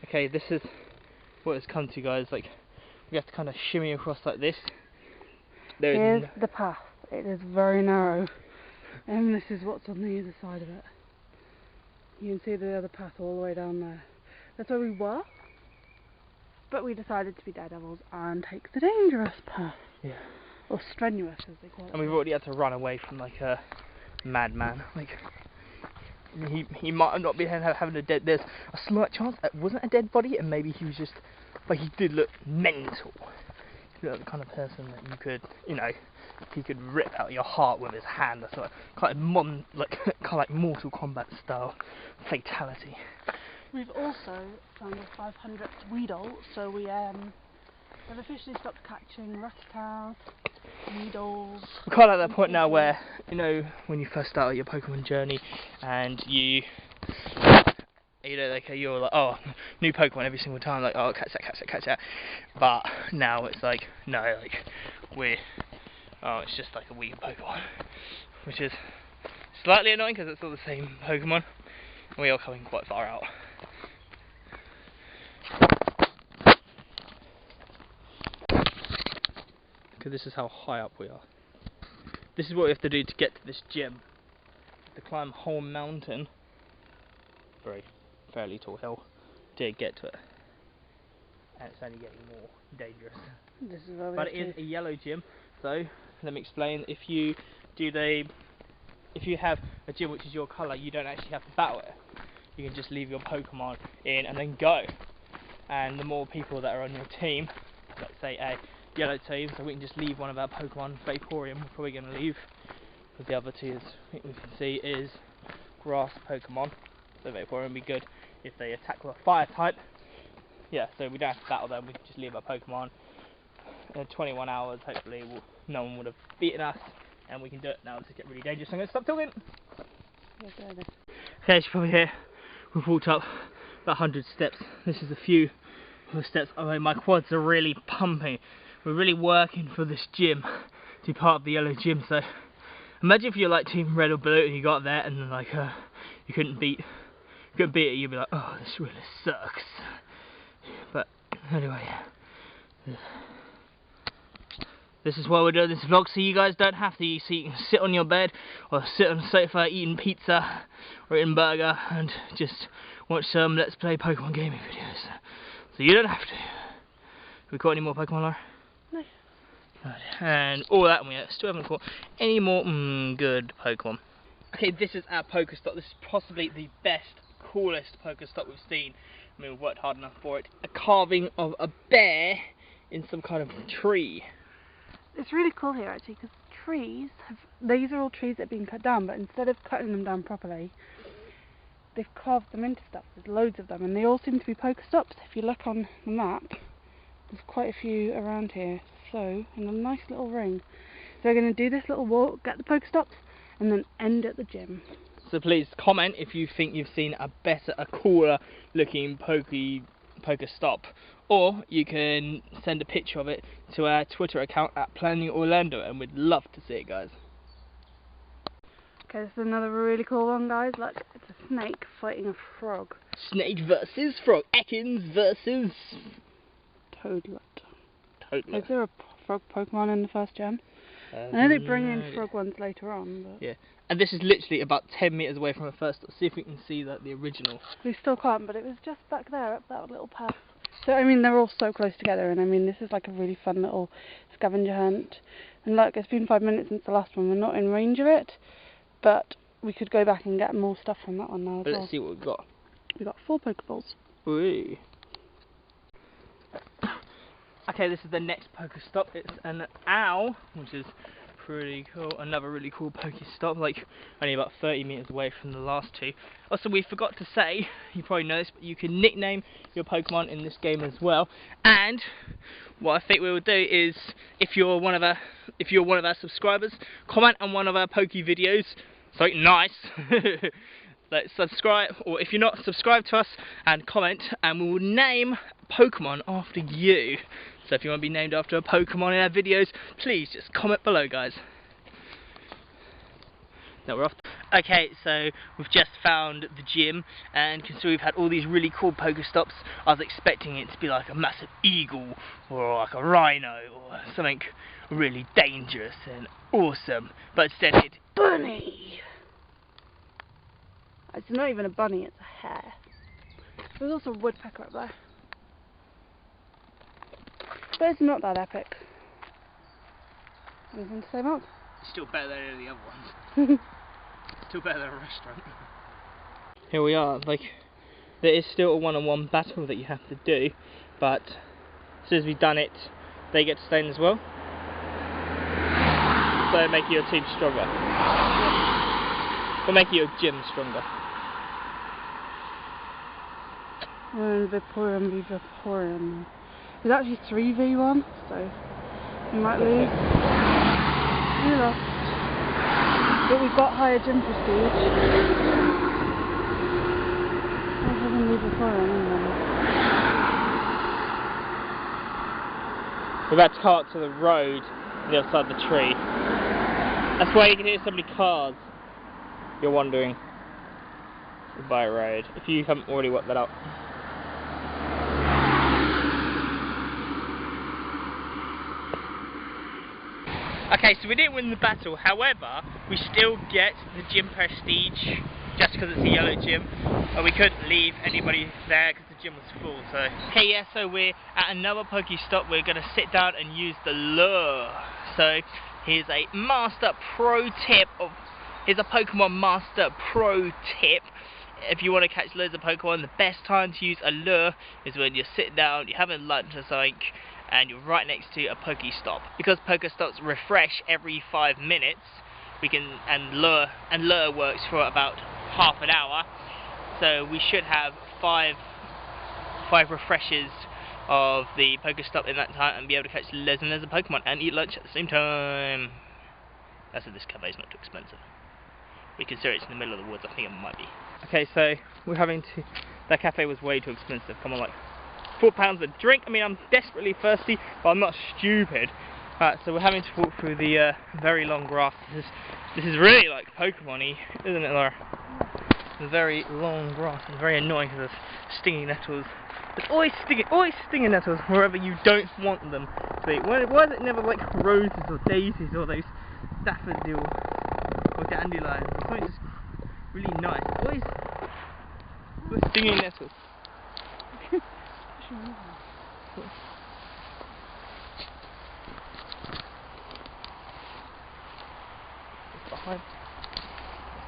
Okay, this is what it's come to, guys. Like, we have to kind of shimmy across like this. Here's the path. It is very narrow, and this is what's on the other side of it. You can see the other path all the way down there. That's where we were, but we decided to be daredevils and take the dangerous path. Yeah. Or strenuous, as they call it. And we've already had to run away from like a madman. Like, he might not be having a dead. There's a slight chance it wasn't a dead body, and maybe he was just. But he did look mental. He looked like the kind of person that you could, you know, he could rip out your heart with his hand. That's like kind of like Mortal Kombat style fatality. We've also found a 500th Weedle, so we have officially stopped catching Rattatas, Weedles. We're kind of at that point now where, you know, when you first start your Pokemon journey and you know, like, you're like, oh, new Pokemon every single time, like, oh, catch that. But now it's like, no, like, it's just like a weak Pokemon, which is slightly annoying because it's all the same Pokemon, and we are coming quite far out. Okay, this is how high up we are. This is what we have to do to get to this gym. To climb a whole mountain, fairly tall hill, to get to it. And it's only getting more dangerous. This is but it is a yellow gym, so let me explain. If you have a gym which is your colour, you don't actually have to battle it. You can just leave your Pokemon in and then go. And the more people that are on your team, let's say a yellow team, so we can just leave one of our Pokemon. Vaporeon, we're probably going to leave, because the other two, as we can see, is grass Pokemon. So Vaporeon would be good if they attack with a fire type. Yeah, so we don't have to battle them, we can just leave our Pokemon. In 21 hours, hopefully no one would have beaten us, and we can do it now. This is getting really dangerous, so I'm going to stop talking. Okay, as you probably hear, we've walked up about 100 steps. This is a few of the steps. I mean, my quads are really pumping. We're really working for this gym to be part of the yellow gym. So imagine if you're like team red or blue and you got there and like you couldn't beat it. You'd be like, oh, this really sucks. But anyway, this is why we're doing this vlog, so you guys don't have to. So you can sit on your bed or sit on the sofa eating pizza or eating burger and just watch some Let's Play Pokemon gaming videos. So you don't have to. Have we caught any more Pokemon, Laura? No. Right. And all that, and we still haven't caught any more good Pokemon. Okay, this is our Pokestop. This is possibly the best, coolest Pokestop we've seen. I mean, we've worked hard enough for it. A carving of a bear in some kind of tree. It's really cool here actually, because these are all trees that have been cut down, but instead of cutting them down properly, they've carved them into stuff. There's loads of them, and they all seem to be Pokestops. If you look on the map, there's quite a few around here. So, in a nice little ring. So we're going to do this little walk, get the Pokestops, and then end at the gym. So please comment if you think you've seen a cooler looking Pokestop, or you can send a picture of it to our Twitter account at Planning Orlando, and we'd love to see it, guys. Okay, this is another really cool one, guys. Look, it's a snake fighting a frog. Snake versus frog. Ekans versus Toadlet. Toadlet. Is there a frog Pokemon in the first gem? I know they bring in frog ones later on. But yeah, and this is literally about 10 meters away from the first. Let's see if we can see the original. We still can't, but it was just back there, up that little path. So, I mean, they're all so close together, and I mean, this is like a really fun little scavenger hunt. And look, it's been 5 minutes since the last one. We're not in range of it, but we could go back and get more stuff from that one now as well. Let's see what we've got. We've got 4 Pokeballs. Ooh. Okay, this is the next Pokestop. It's an owl, which is pretty cool. Another really cool Pokestop, like only about 30 meters away from the last two. Also, we forgot to say, you probably know this, but you can nickname your Pokemon in this game as well. And what I think we will do is, if you're one of our subscribers, comment on one of our Poke videos. Something nice. Like, subscribe, or if you're not, subscribe to us and comment, and we will name Pokemon after you. So if you want to be named after a Pokemon in our videos, please just comment below, guys. No, we're off. Okay, so we've just found the gym, and you can see we've had all these really cool Pokestops. I was expecting it to be like a massive eagle, or like a rhino, or something really dangerous and awesome, but instead it's bunny! It's not even a bunny, it's a hare. There's also a woodpecker up there. But it's not that epic. Anything to say, Mark? It's still better than any of the other ones. Still better than a restaurant. Here we are, like, there is still a one-on-one battle that you have to do, but as soon as we've done it, they get to stay in as well. So make your team stronger. Or make your gym stronger. Vaporeon v Vaporeon. It's actually 3v1, so you might lose. You lost. But we've got higher gym prestige. I'm having the Vaporeon anyway. We're about to car to the road on the other side of the tree. That's why you can hear so many cars. You're wondering. By road. If you haven't already worked that out. Okay, so we didn't win the battle, however, we still get the gym prestige just because it's a yellow gym. We couldn't leave anybody there because the gym was full, so. Okay, yeah, so we're at another Pokestop. We're going to sit down and use the lure. So, here's a master pro tip here's a Pokemon master pro tip. If you want to catch loads of Pokemon, the best time to use a lure is when you're sitting down, you're having lunch or something, and you're right next to a Pokestop. Because Pokestops refresh every 5 minutes, and lure works for about half an hour. So we should have five refreshes of the Pokestop in that time and be able to catch loads and loads of Pokemon and eat lunch at the same time. That's if this cafe is not too expensive. We consider it's in the middle of the woods. I think it might be. Okay, so we're having to. That cafe was way too expensive. Come on, like £4 a drink. I mean, I'm desperately thirsty, but I'm not stupid. So we're having to walk through the very long grass. This is really like Pokemon-y, isn't it, Laura? The very long grass. It's very annoying because there's stinging nettles. There's always stinging nettles wherever you don't want them to be. Why is it never like roses or daisies or those daffodils or dandelions or something just really nice? Always stinging nettles.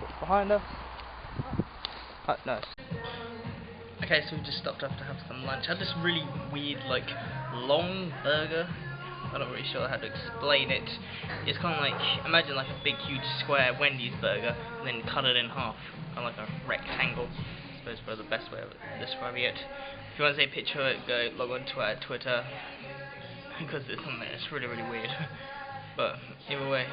What's behind us? Oh, no. Okay, so we just stopped up to have some lunch. I had this really weird, like, long burger. I'm not really sure how to explain it. It's kind of like, imagine like a big, huge square Wendy's burger, and then cut it in half, kind of like a rectangle. I suppose for the best way of describing it. If you want to see a picture of it, go log on to our Twitter, because it's on there. It's really, really weird. But either way.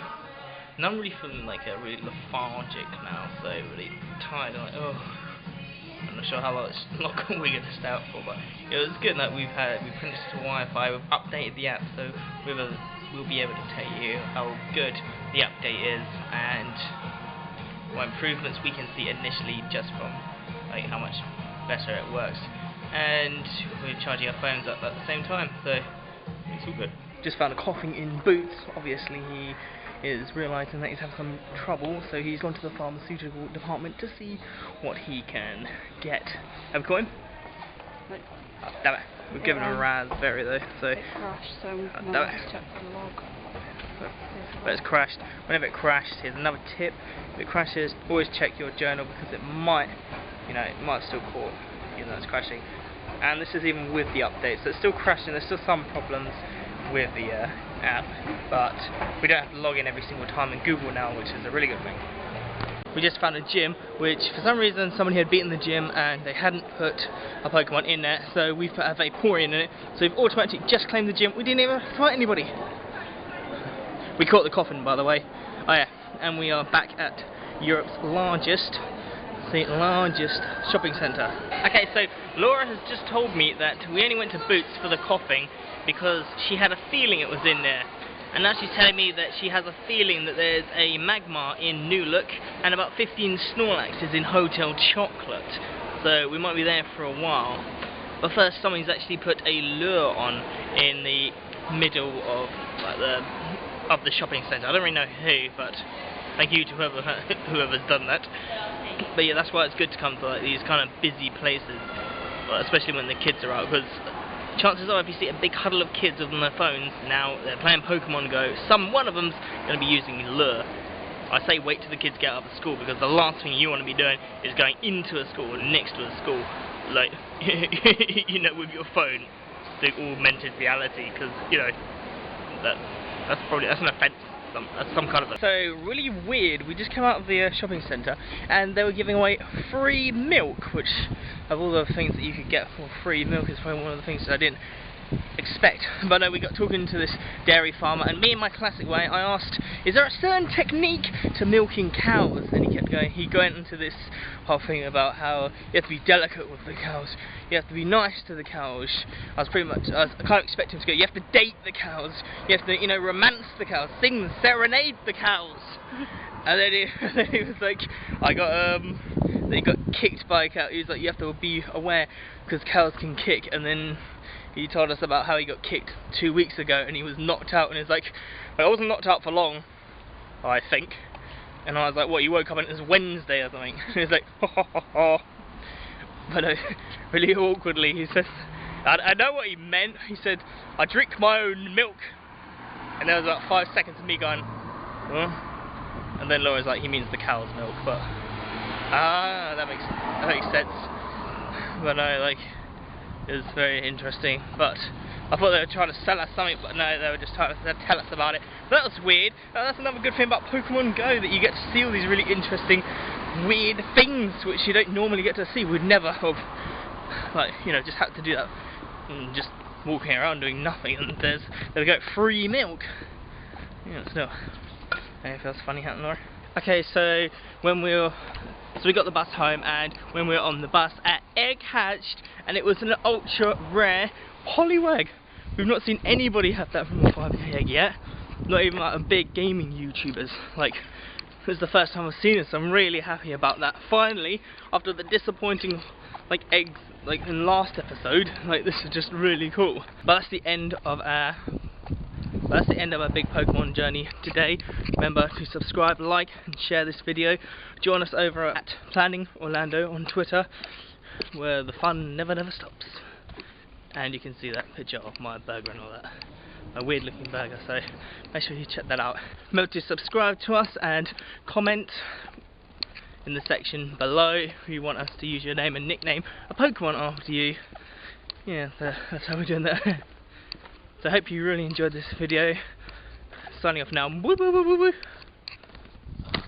And I'm really feeling like a really lethargic now, so really tired. I'm like, oh, I'm not sure how long we're going to stay out for, but it was good that we printed to Wi-Fi, we've updated the app, so we'll be able to tell you how good the update is and what improvements we can see initially just from like how much better it works. And we're charging our phones up at the same time, so it's all good. Just found a coughing in Boots. Obviously he is realising that he's having some trouble, so he's gone to the pharmaceutical department to see what he can get. Have we caught him? No. Oh, damn it. We've given him a raspberry though, so. It crashed, so we can just check the log. But it's crashed. Whenever it crashed, here's another tip. If it crashes, always check your journal because it might, it might still caught, even though it's crashing. And this is even with the update, so it's still crashing. There's still some problems with the app, but we don't have to log in every single time in Google now, which is a really good thing. We just found a gym, which for some reason somebody had beaten the gym and they hadn't put a Pokemon in there, so we put a Vaporeon in it, so we've automatically just claimed the gym. We didn't even fight anybody. We caught the coffin, by the way. Oh yeah, and we are back at Europe's largest shopping centre. Okay, so Laura has just told me that we only went to Boots for the coughing because she had a feeling it was in there. and now she's telling me that she has a feeling that there's a Magmar in New Look and about 15 Snorlaxes in Hotel Chocolate. So we might be there for a while. But first, someone's actually put a lure on in the middle of like the shopping centre. I don't really know who, but thank you to whoever's done that. But yeah, that's why it's good to come to like these kind of busy places, especially when the kids are out, because chances are if you see a big huddle of kids on their phones now, they're playing Pokemon Go, one of them's going to be using lure. I say wait till the kids get out of school, because the last thing you want to be doing is going into a school, next to a school, like, you know, with your phone, doing augmented reality, because, you know, that's an offence. Some kind of. So really weird. We just came out of the shopping centre and they were giving away free milk, which of all the things that you could get for free milk is probably one of the things that I didn't expect. But no, we got talking to this dairy farmer, and me in my classic way, I asked, is there a certain technique to milking cows? And he kept going. He went into this whole thing about how you have to be delicate with the cows, you have to be nice to the cows. I kind of expect him to go, you have to date the cows, you have to, you know, romance the cows, sing, serenade the cows. And then he was like, he got kicked by a cow. He was like, you have to be aware because cows can kick. And then he told us about how he got kicked 2 weeks ago and he was knocked out, and he's like, I wasn't knocked out for long, I think. And I was like, what, you woke up and it was Wednesday or something? And he's like, ho ho ho ho. But really awkwardly he says, I know what he meant. He said, I drink my own milk. And there was about 5 seconds of me going, huh? And then Laura's like, he means the cow's milk, but that makes sense. But no, like, it was very interesting. But I thought they were trying to sell us something, but no, they were just trying to tell us about it. That was weird. That's another good thing about Pokemon Go, that you get to see all these really interesting, weird things which you don't normally get to see. We'd never have, like, you know, just had to do that and just walking around doing nothing, and they go free milk. Yeah, still. Anything else funny happened, Laura? Okay, so we got the bus home, and when we were on the bus at Egg hatched, and it was an ultra rare Poliwag. We've not seen anybody have that from a 5k egg yet. Not even like a big gaming YouTubers. Like, this is the first time I've seen it, so I'm really happy about that. Finally, after the disappointing like eggs like in last episode, like this is just really cool. But that's the end of our big Pokemon journey today. Remember to subscribe, like and share this video. Join us over at Planning Orlando on Twitter, where the fun never stops. And you can see that picture of my burger and all that. A weird looking burger, so make sure you check that out. Remember to subscribe to us and comment in the section below if you want us to use your name and nickname a Pokemon after you. Yeah, so that's how we're doing that. So I hope you really enjoyed this video. Signing off now. Woo, woo, woo, woo, woo.